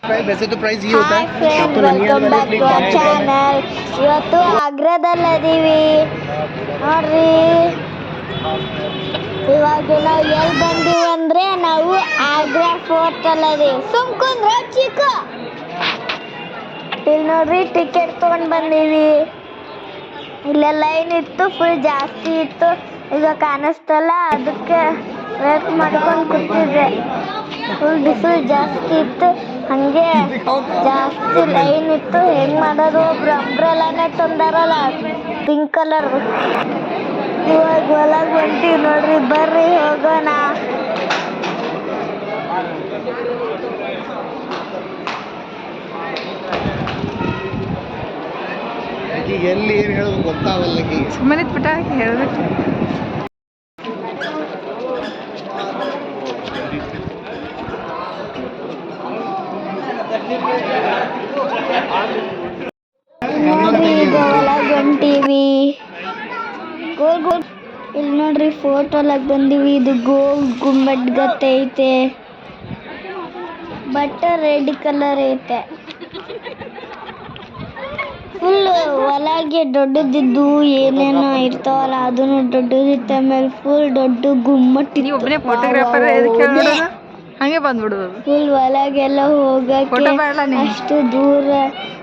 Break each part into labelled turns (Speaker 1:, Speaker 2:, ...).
Speaker 1: वैसे तो प्राइस ये होता है आपको
Speaker 2: welcome back to our channel. ಇವತ್ತು ಆಗ್ರಾದಲ್ಲಿದ್ದೀವಿ ನೋಡ್ರಿ. ಇವಾಗ ನಾವು ಎಲ್ಲಿ ಬಂದೀವಿ ಅಂದ್ರೆ ನಾವು ಆಗ್ರಾ ಫೋರ್ಟ್ ಅಲ್ಲದೀವಿ. ಸುಮ್ಕುಂದ್ರ ಚಿಕ್ಕ ಇಲ್ಲಿ ನೋಡ್ರಿ ಟಿಕೆಟ್ ತೊಗೊಂಡು ಬಂದೀವಿ. ಇಲ್ಲೇ ಲೈನ್ ಇತ್ತು, ಫುಲ್ ಜಾಸ್ತಿ ಇತ್ತು. ಈಗ ಕಾಣಿಸ್ತಲ್ಲ, ಅದಕ್ಕೆ ವೇಟ್ ಮಾಡ್ಕೊಂಡು ಕೂತಿದ್ದೆ. ಫುಲ್ ಬಿಸಿಲು ಜಾಸ್ತಿ ಇತ್ತು, ಹಂಗೆ ಜಾಸ್ತಿ ಲೈನ್ ಇತ್ತು. ಹೆಂಗ್ ಮಾಡೋದು? ಒಬ್ರು ಅಂಬ್ರೆಲಾನೇ ತಂದಾರಲ್ಲ ಪಿಂಕ್ ಕಲರ್. ಇವಾಗ ಒಳಗೆ ಹೊಂಟೀವಿ ನೋಡ್ರಿ, ಬರ್ರಿ ಹೋಗೋಣ.
Speaker 1: ಎಲ್ಲಿ ಏನು ಹೇಳೋದು ಗೊತ್ತಾಗಲ್ಲ.
Speaker 3: ಸುಮ್ಮನೆ ಪುಟ ಹೇಳಬೇಕು.
Speaker 2: ಈಗ ಒಳಗೆ ಹೊಂಟೀವಿ. ಗೋಲ್ ಗೋಲ್ ಇಲ್ಲಿ ನೋಡ್ರಿ ಫೋಟೋ ಒಳಗೆ ಬಂದೀವಿ. ಇದು ಗೋಲ್ ಗುಮ್ಮಟ್ ಗತ್ತೆ ಐತೆ, ಬಟ್ ರೆಡ್ ಕಲರ್ ಐತೆ. ಫುಲ್ ಒಳಗೆ ದೊಡ್ಡದಿದ್ದು ಏನೇನೋ ಇರ್ತಾವಲ್ಲ, ಅದನ್ನು ದೊಡ್ಡದಿತ್ತು. ಆಮೇಲೆ ಫುಲ್ ದೊಡ್ಡ ಗುಮ್ಮಟ್.
Speaker 3: ನೀವು ಒಬ್ಬನೇ ಫೋಟೋಗ್ರಾಫರ್ ಹಂಗೆ ಬಂದ್ಬಿಡೋದು.
Speaker 2: ಫುಲ್ ಒಳಗೆಲ್ಲ ಹೋಗಕ್ಕೆ ಅಷ್ಟು ದೂರ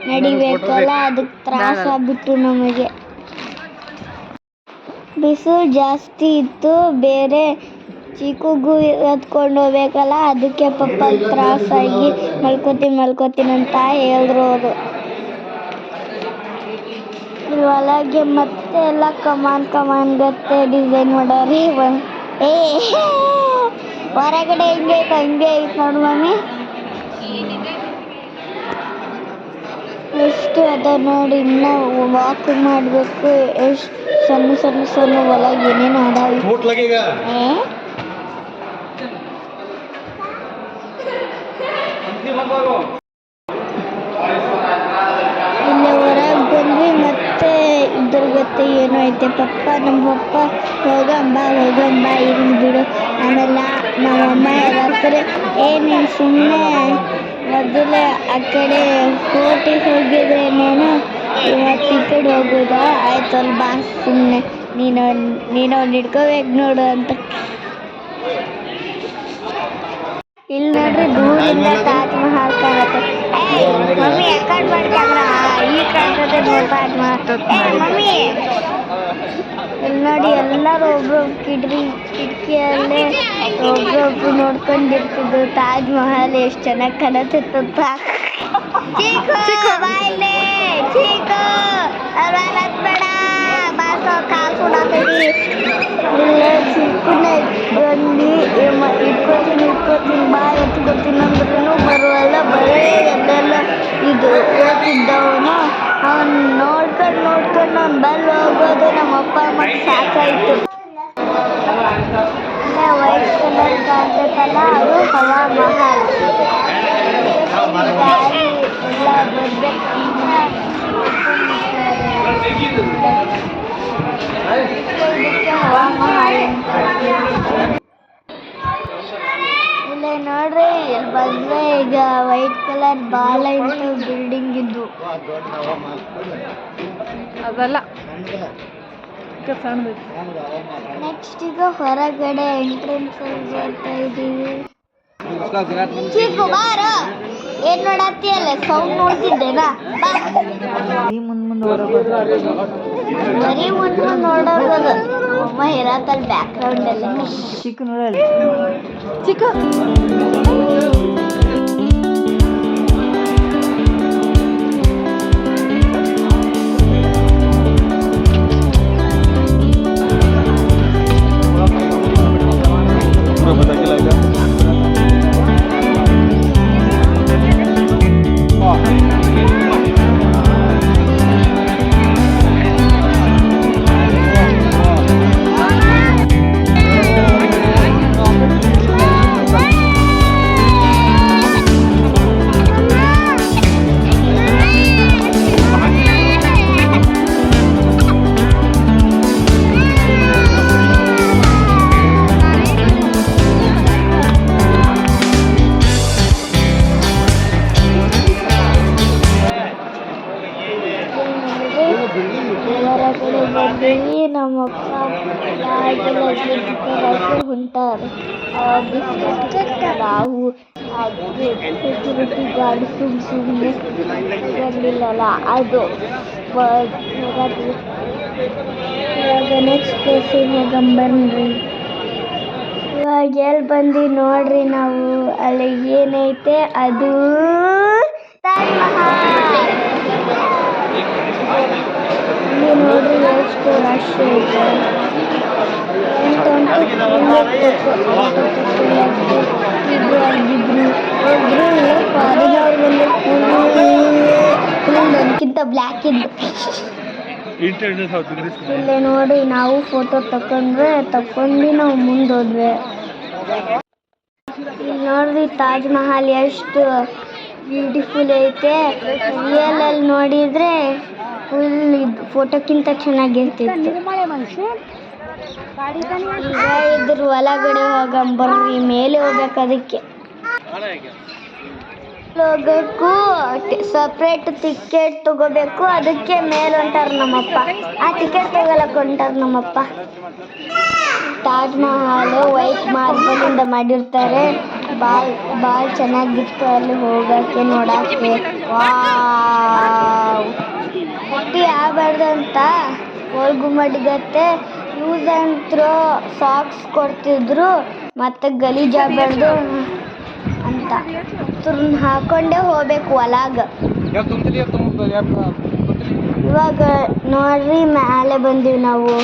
Speaker 2: ನಡಿಬೇಕಲ್ಲ, ಅದಕ್ಕೆ ತ್ರಾಸ ಆಗ್ಬಿಟ್ಟು ನಮಗೆ. ಬಿಸಿಲು ಜಾಸ್ತಿ ಇತ್ತು, ಬೇರೆ ಚಿಕ್ಕಗೂ ಎತ್ಕೊಂಡು ಹೋಗ್ಬೇಕಲ್ಲ, ಅದಕ್ಕೆ ಪಾಪ ತ್ರಾಸಾಗಿ ಮಲ್ಕೋತೀನಿ ಅಂತ ಹೇಳಿದ್ರು ಅವರು. ಒಳಗೆ ಮತ್ತೆ ಎಲ್ಲ ಕಮಾನ್ ಗತ್ತೆ ಡಿಸೈನ್ ಮಾಡೋರಿ. ಹೊರಗಡೆ ಹಿಂಗೆ ಐತೆ ನೋಡು ಮಮ್ಮಿ, ಎಷ್ಟು ಅದ ನೋಡಿ. ಇನ್ನೂ ವಾಕ್ ಮಾಡಬೇಕು. ಎಷ್ಟು ಸಣ್ಣ ಒಳಗೆ ಏನೇನು ಅದಾವ. ಇಲ್ಲೇ ಹೊರಗೆ ಬಂದ್ವಿ. ಮತ್ತೆ ಇದ್ರ ಗತ್ತೆ ಏನೋ ಐತೆ. ನಮ್ಮ ಪಪ್ಪ ಹೋಗಂಬ ಇರ್ಲಿ ಬಿಡು. ಆಮೇಲೆ ನಮ್ಮಮ್ಮ ಹೇಳ್ತಾರೆ, ನೀನು ಸುಮ್ಮನೆ ಮೊದಲೇ ಆ ಕಡೆ ಕೋಟಿಗೆ ಹೋಗಿದ್ರೆ ನೀನು ಇವತ್ತು ಈ ಕಡೆ ಹೋಗೋದಾ? ಆಯ್ತಲ್ಲ ಬಾ ಸುಮ್ಮನೆ, ನೀನು ಹಿಡ್ಕೋಬೇಕು ನೋಡು ಅಂತ. ಇಲ್ಲಿ ನೋಡ್ರಿ ದೂರಿಂದ ತಾಜ್ ಮಹಲ್ ಕಾಣತ್ತೆ. ಮಮ್ಮಿ ಯಾಕಂಡ್ ಮಾಡಿ ಕ್ಯಾಮ್ರಾ ಈ ಕಾಣ್ತದೆ ನೋಡಿ ತಾಜ್ ಮಹಲ್. ಮಮ್ಮಿ ಇಲ್ಲಿ ನೋಡಿ ಎಲ್ಲರೂ ಒಬ್ರೊಬ್ರು ಕಿಟಕಿಯಲ್ಲೇ ಒಬ್ರೊಬ್ರು ನೋಡ್ಕೊಂಡಿರ್ತಿದ್ರು ತಾಜ್ ಮಹಲ್ ಎಷ್ಟು ಚೆನ್ನಾಗಿ ಕಾಣತ್ತಿತ್ತಂತ. ಬಾಯ್ಲೆ ಚೀಕು ಬೇಡ ಬಾಸೋ ಕಾಲು ಸುಡಾತೀವಿ. ಇಲ್ಲ ಚಿಕ್ಕನ ಇಟ್ಕೋತೀನಿ ಬಾ ಎತ್ಕೋತೀನಿ ಅಂದ್ರೂ ಬರುವಲ್ಲ. ಬರೇ ಎಲ್ಲೆಲ್ಲ ಇದು ಓದ್ತಿದ್ದವನು ಅವನು ನೋಡ್ಕೊಂಡು ಅವ್ನು ಬಲ್ಲಿ ಹೋಗೋದು ನಮ್ಮ ಅಪ್ಪ ಅಮ್ಮಗೆ ಸಾಕಾಯಿತು. ವೈಟ್ ಕಲರ್ ಕಾಣ್ತೈತಲ್ಲ, ಅದು ಹವಾ ಮಹಲ್. ಗಾಡಿ ಎಲ್ಲ ಹವಾ ಮಹಲ್ ಇಲ್ಲ ನೋಡ್ರಿ. ಇಲ್ಲಿ ಬಂದ್ರೆ ಈಗ ವೈಟ್ ಕಲರ್ ಬಾಲ ಇಂತ ಬಿಲ್ಡಿಂಗ್ ಇದ್ದು
Speaker 3: ಅದಲ್ಲ.
Speaker 2: ನೆಕ್ಸ್ಟ್ ಈಗ ಹೊರಗಡೆ ಎಂಟ್ರೆನ್ಸ್ ಬರ್ತಾ ಇದೀವಿ. ಚಿಕ್ಕು ಬಾರ, ಏನ್ ನೋಡತ್ತಿಯಲ್ಲ? ಸೌಂಡ್ ನೋಡ್ತಿದ್ದೇನಾ? ಬರೀ ಮುಂದೆ ನೋಡೋದು. ಅಮ್ಮ ಇರತ್ತಲ್ಲ ಬ್ಯಾಕ್ ಗ್ರೌಂಡ್ ಅಲ್ಲಿ.
Speaker 3: ಚಿಕ್ಕ ನೋಡಲ್ಲ ಚಿಕ್ಕ
Speaker 2: ಇದ್ದೀವಿ. ನಮ್ಮಪ್ಪ ಹೊಂಟಾರ. ನಾವು ಸೆಕ್ಯೂರಿಟಿ ಗಾರ್ಡ್ ಸುಮ್ಮನೆ ಬಂದಿಲ್ಲಲ್ಲ ಅದು ಇವಾಗ ನೆಕ್ಸ್ಟ್ ಪ್ಲೇಸಿಗೆ ಹೋಗಂಬನ್ರಿ. ಇವಾಗ ಎಲ್ಲಿ ಬಂದು ನೋಡ್ರಿ ನಾವು, ಅಲ್ಲಿ ಏನೈತೆ ಅದು ತಾಜ್ ಮಹಲ್. ಇಲ್ಲಿ ನೋಡ್ರಿ ಎಷ್ಟು ರಶ್ ಐತೆ. ನನಗಿಂತ ಬ್ಲ್ಯಾಕ್ ಇದ್ದು ಇಲ್ಲೇ ನೋಡಿ ನಾವು ಫೋಟೋ ತಕೊಂಡು ನಾವು ಮುಂದೆ ಹೋದ್ವಿ. ಇಲ್ಲಿ ನೋಡ್ರಿ ತಾಜ್ ಮಹಲ್ ಎಷ್ಟು ಬ್ಯೂಟಿಫುಲ್ ಐತೆ. ರಿಯಲ್ ಅಲ್ಲಿ ನೋಡಿದ್ರೆ ಫುಲ್ ಫೋಟೋಕ್ಕಿಂತ ಚೆನ್ನಾಗಿರ್ತಿತ್ತು. ಈಗ ಇದ್ರ ಒಳಗಡೆ ಹೋಗಂಬರ್ರಿ, ಮೇಲೆ ಹೋಗ್ಬೇಕು. ಅದಕ್ಕೆ ಹೋಗಕ್ಕೂ ಸಪ್ರೇಟ್ ಟಿಕೆಟ್ ತಗೋಬೇಕು. ಅದಕ್ಕೆ ಮೇಲೆ ಹೊಂಟಾರ ನಮ್ಮಪ್ಪ. ಆ ಟಿಕೆಟ್ ತಗೊಳಕ್ ಹೊಂಟಾರ ನಮ್ಮಪ್ಪ. ತಾಜ್ ಮಹಲ್ ವೈಟ್ ಮಾರ್ಬಲಿಂದ ಮಾಡಿರ್ತಾರೆ. ಭಾಳ ಚೆನ್ನಾಗಿತ್ತು ಅಲ್ಲಿ ಹೋಗಕ್ಕೆ ನೋಡಕ್ಕೆ. ವಾವ್, ಹುಟ್ಟಿ ಆಗಬಾರ್ದಂತ ಗೋಲ್ಗುಮ್ಮಡಿಗತ್ತೆ ಯೂಸ್ ಆ್ಯಂಡ್ ಥ್ರೋ ಸಾಕ್ಸ್ ಕೊಡ್ತಿದ್ರು. ಮತ್ತು ಗಲೀಜಾಗಬಾರ್ದು ಅಂತ ಹಾಕೊಂಡೇ ಹೋಗ್ಬೇಕು ಒಳಗ. ಇವಾಗ ನೋಡ್ರಿ ಮ್ಯಾಲೆ ಬಂದೀವಿ ನಾವು.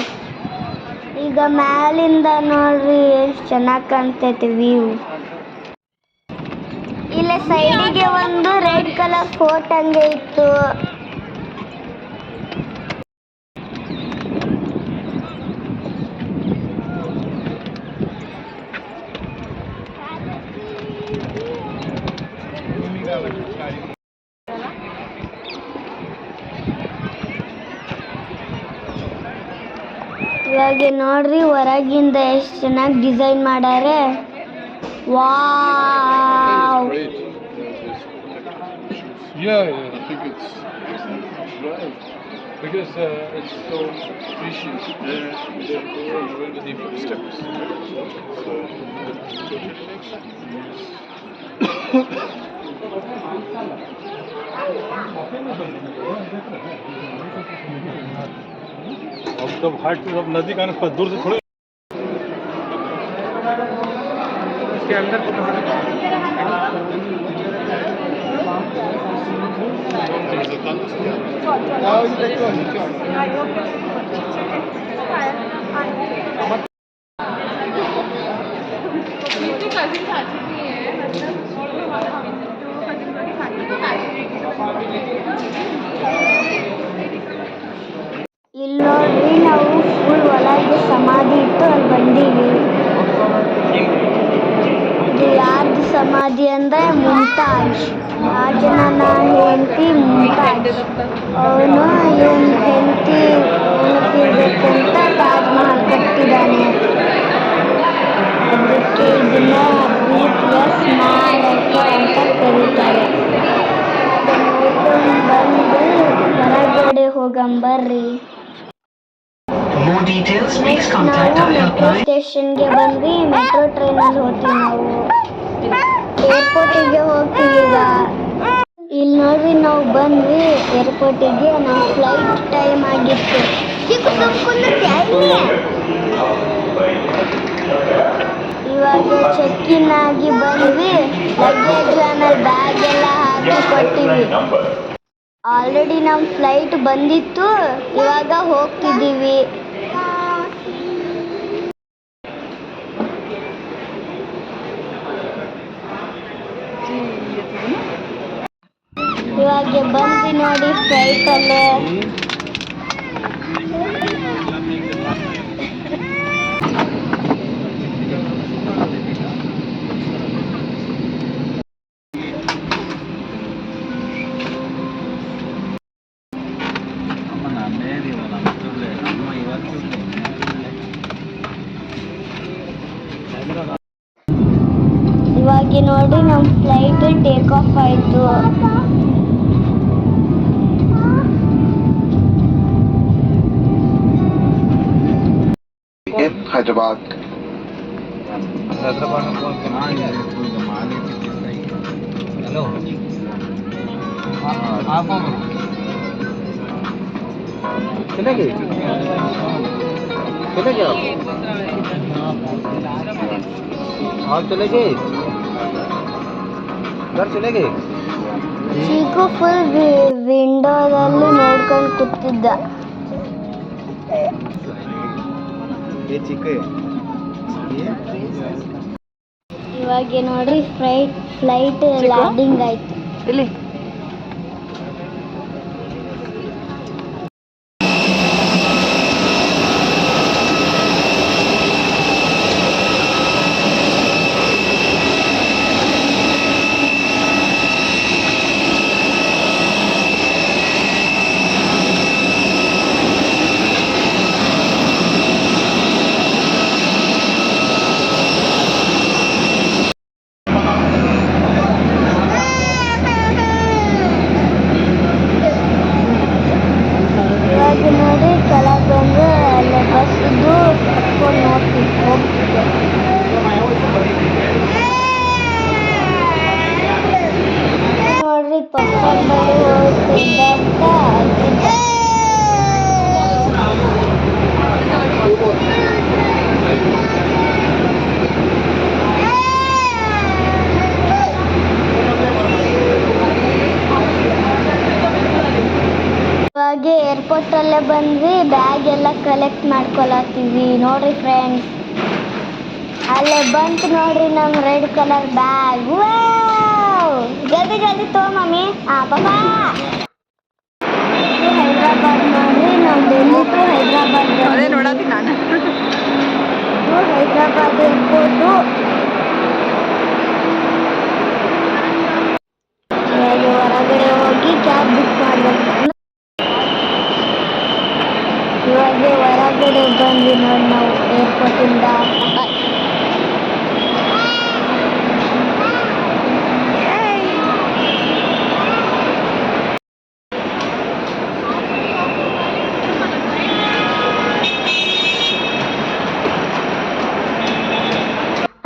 Speaker 2: ಈಗ ಮ್ಯಾಲಿಂದ ನೋಡ್ರಿ ಎಷ್ಟು ಚೆನ್ನಾಗಿ ಕಾಣ್ತೈತೆ ವ್ಯೂ. ಇಲ್ಲೇ ಸೈಡಿಗೆ ಒಂದು ರೆಡ್ ಕಲರ್ ಫೋರ್ಟ್ ಹಂಗೆ ಇತ್ತು. ಇವಾಗ ನೋಡ್ರಿ ಹೊರಗಿಂದ ಎಷ್ಟು ಚೆನ್ನಾಗಿ ಡಿಸೈನ್ ಮಾಡ್ಯಾರೆ. Wow,
Speaker 4: Yeah, I think it's right because it's so precious. They're going with the different steps. अब तब हाइट अब नदी का आसपास दूर से थोड़ी इसके अंदर
Speaker 2: ಇಲ್ಲಿ ನೋಡ್ರಿ ನಾವು ಫುಲ್ ಒಳಗೆ ಸಮಾಧಿ ಇತ್ತು ಅಲ್ಲಿ ಬಂದೀವಿ. ಇದು ಯಾರ್ದು ಸಮಾಧಿ ಅಂದ್ರೆ ಮುಮ್ತಾಜ್. ರಾಜನ ಹೆಂಡತಿ ಮುಮ್ತಾಜ್. ಅವನು ಇವನ್ ಹೆಂಡತಿ ಇರ್ಬೇಕಂತ ತಾಜ್ ಮಹಲ್ ಕಟ್ಟಿದ್ದಾನೆ. ಅದಕ್ಕೆ ಇದನ್ನ ಪ್ರೀತಿಯ ಸ್ಮಾರಕ ಅಂತ ಕರೀತಾರೆ. ಬಂದು ಹೊರಗಡೆ ಹೋಗಂಬರ್ರಿ. ನಾವು ಮೆಟ್ರೋ ಸ್ಟೇಷನ್ಗೆ ಬಂದ್ವಿ. ಮೆಟ್ರೋ ಟ್ರೈನಲ್ಲಿ ಹೋಗ್ತೀವಿ ನಾವು. ಏರ್ಪೋರ್ಟಿಗೆ ಹೋಗ್ತೀವಿ ಈಗ. ಇಲ್ಲಿ ನೋಡ್ರಿ ನಾವು ಬಂದ್ವಿ ಏರ್ಪೋರ್ಟಿಗೆ. ನಮ್ಮ ಫ್ಲೈಟ್ ಟೈಮ್ ಆಗಿತ್ತು. ಇವಾಗ ಚೆಕ್ ಇನ್ ಆಗಿ ಬಂದ್ವಿ. ಲಗೇಜ್ ಆಮೇಲೆ ಬ್ಯಾಗ್ ಎಲ್ಲ ಹಾಕಿ ಕೊಟ್ಟಿವಿ. ಆಲ್ರೆಡಿ ನಮ್ಮ ಫ್ಲೈಟ್ ಬಂದಿತ್ತು. ಇವಾಗ ಹೋಗ್ತಿದ್ದೀವಿ. ಇವಾಗ ಬಂದ್ವಿ ನೋಡಿ ಫ್ಲೈಟಲ್ಲೇ. ಇವಾಗ ನೋಡಿ ನಮ್ಮ ಫ್ಲೈಟ್ ಟೇಕ್ ಆಫ್ ಆಯಿತು.
Speaker 5: Hyderabad.
Speaker 1: हेलो आप चले गए आप चले गए घर चले गए
Speaker 2: ಚೀಕು ಫುಲ್ ವಿಂಡೋದಲ್ಲಿ ನೋಡ್ಕೊಂಡು ಕೂತಿದ್ದ.
Speaker 1: ये चिक
Speaker 2: ಇವಾಗ ನೋಡ್ರಿ ಫ್ಲೈಟ್ ಲ್ಯಾಂಡಿಂಗ್ ಆಯ್ತು.
Speaker 3: ಇಲ್ಲಿ
Speaker 2: ಇವಾಗ ನೋಡಿ ಕೆಳಗೆ ಬಂದು ಅಲ್ಲಿ ಬಸ್ದು ಕುತ್ಕೊಂಡು ಹೋಗ್ತಿದ್ದೆ. ನೋಡ್ರಿ ಪಕ್ಕದ ಬಳಿ ಹೋಗ್ತಿದ್ದ ಅಂತ ಅಳ್ತಿದ್ದ. ಇವಾಗ ಏರ್ಪೋರ್ಟ್ ಅಲ್ಲೇ ಬಂದ್ವಿ, ಬ್ಯಾಗ್ ಎಲ್ಲ ಕಲೆಕ್ಟ್ ಮಾಡ್ಕೊಳತ್ತೀವಿ. ನೋಡ್ರಿ ಫ್ರೆಂಡ್ಸ್, ಅಲ್ಲೇ ಬಂತು ನೋಡ್ರಿ ನಮ್ ರೆಡ್ ಕಲರ್ ಬ್ಯಾಗ್. ಜಲ್ದಿ ಜಲ್ದಿ ತಗೋ ಮಮ್ಮಿ. ಪಾಪಾ ಹೈದ್ರಾಬಾದ್ ನೋಡ್ರಿ, ನಾವು ಡೆಲ್ಲಿ ಟು ಹೈದ್ರಾಬಾದ್
Speaker 3: ಅದೇ ನೋಡತ್ತೀನಿ ನಾನು.
Speaker 2: ಹೈದ್ರಾಬಾದ್ ಏರ್ಪೋರ್ಟು. ಇವಾಗ ಹೊರಗಡೆ ಹೋಗಿ ಕ್ಯಾಬ್ ಬುಕ್ ಮಾಡ್ಬೇಕು. ಇವಾಗ ಹೊರಗಡೆ ಬಂದ್ವಿ ನೋಡಿ ನಾವು ಏರ್ಪೋರ್ಟಿಂದ.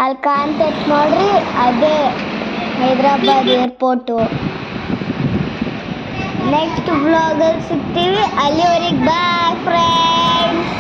Speaker 2: ಅಲ್ಲಿ ಕಾಣ್ತೈತೆ ನೋಡ್ರಿ, ಅದೇ ಹೈದ್ರಾಬಾದ್ ಏರ್ಪೋರ್ಟು. ನೆಕ್ಸ್ಟ್ ವ್ಲಾಗಲ್ಲಿ ಸಿಗ್ತೀವಿ. ಅಲ್ಲಿವರೆಗೆ ಬಾಯ್ ಫ್ರೆಂಡ್ಸ್.